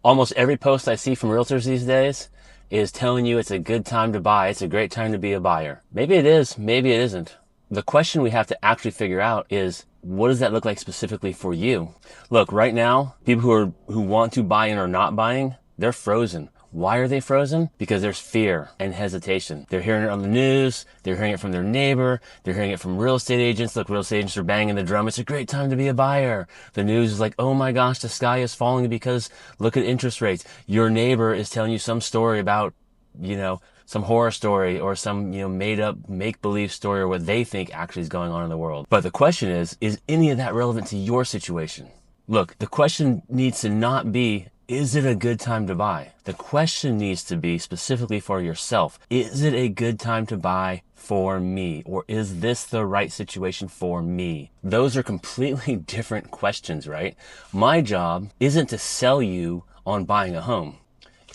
Almost every post I see from realtors these days is telling you it's a good time to buy. It's a great time to be a buyer. Maybe it is, maybe it isn't. The question we have to actually figure out is, what does that look like specifically for you? Look, right now, people who want to buy and are not buying, they're frozen. Why are they frozen? Because there's fear and hesitation. They're hearing it on the news. They're hearing it from their neighbor. They're hearing it from real estate agents. Look, real estate agents are banging the drum. It's a great time to be a buyer. The news is like, oh my gosh, the sky is falling because look at interest rates. Your neighbor is telling you some story about, some horror story or some, made up make-believe story or what they think actually is going on in the world. But the question is any of that relevant to your situation? Look, the question needs to not be, is it a good time to buy? The question needs to be specifically for yourself. Is it a good time to buy for me? Or is this the right situation for me? Those are completely different questions, right? My job isn't to sell you on buying a home.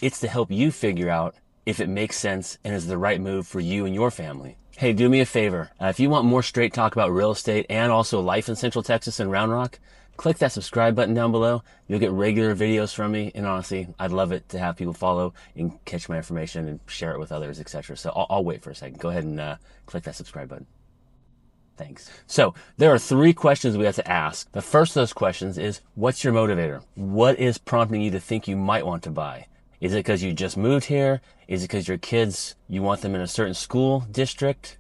It's to help you figure out if it makes sense and is the right move for you and your family. Hey, do me a favor. If you want more straight talk about real estate and also life in Central Texas and Round Rock, click that subscribe button down below. You'll get regular videos from me. And honestly, I'd love it to have people follow and catch my information and share it with others, etc. So I'll wait for a second. Go ahead and click that subscribe button. Thanks. So there are 3 questions we have to ask. The first of those questions is, what's your motivator? What is prompting you to think you might want to buy? Is it because you just moved here? Is it because your kids, you want them in a certain school district?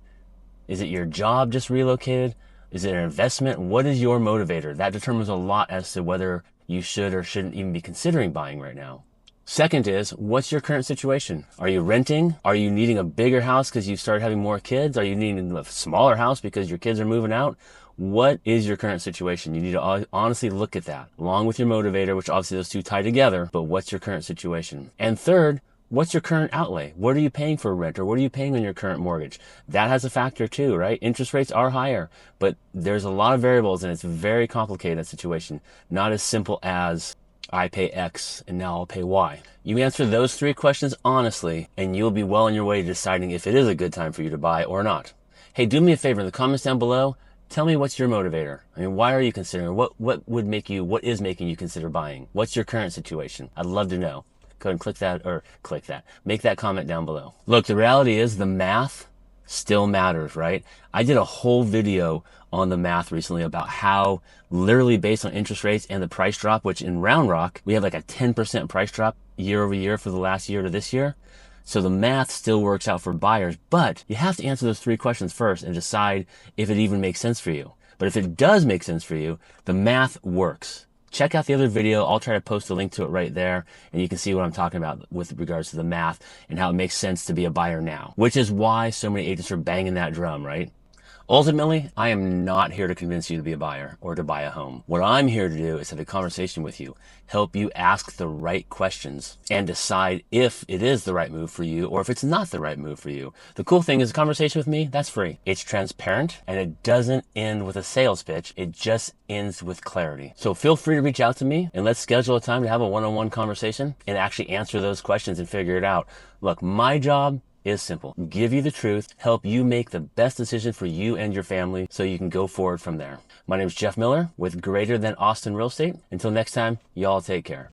Is it your job just relocated? Is it an investment? What is your motivator? That determines a lot as to whether you should or shouldn't even be considering buying right now. Second is, what's your current situation? Are you renting? Are you needing a bigger house because you've started having more kids? Are you needing a smaller house because your kids are moving out? What is your current situation? You need to honestly look at that, along with your motivator, which obviously those two tie together, but what's your current situation? And third, what's your current outlay? What are you paying for rent, or what are you paying on your current mortgage? That has a factor too, right? Interest rates are higher, but there's a lot of variables and it's very complicated, that situation. Not as simple as I pay X and now I'll pay Y. You answer those 3 questions honestly and you'll be well on your way to deciding if it is a good time for you to buy or not. Hey, do me a favor in the comments down below. Tell me, what's your motivator? I mean, why are you considering? What is making you consider buying? What's your current situation? I'd love to know. Go ahead and make that comment down below. Look, the reality is the math still matters, right? I did a whole video on the math recently about how literally based on interest rates and the price drop, which in Round Rock, we have like a 10% price drop year over year for the last year to this year. So the math still works out for buyers, but you have to answer those 3 questions first and decide if it even makes sense for you. But if it does make sense for you, the math works. Check out the other video. I'll try to post a link to it right there, and you can see what I'm talking about with regards to the math and how it makes sense to be a buyer now, which is why so many agents are banging that drum, right? Ultimately, I am not here to convince you to be a buyer or to buy a home. What I'm here to do is have a conversation with you, help you ask the right questions and decide if it is the right move for you or if it's not the right move for you. The cool thing is, a conversation with me, that's free. It's transparent and it doesn't end with a sales pitch. It just ends with clarity. So feel free to reach out to me and let's schedule a time to have a one-on-one conversation and actually answer those questions and figure it out. Look, my job is simple. Give you the truth, help you make the best decision for you and your family so you can go forward from there. My name is Jeff Miller with Greater Than Austin Real Estate. Until next time, y'all take care.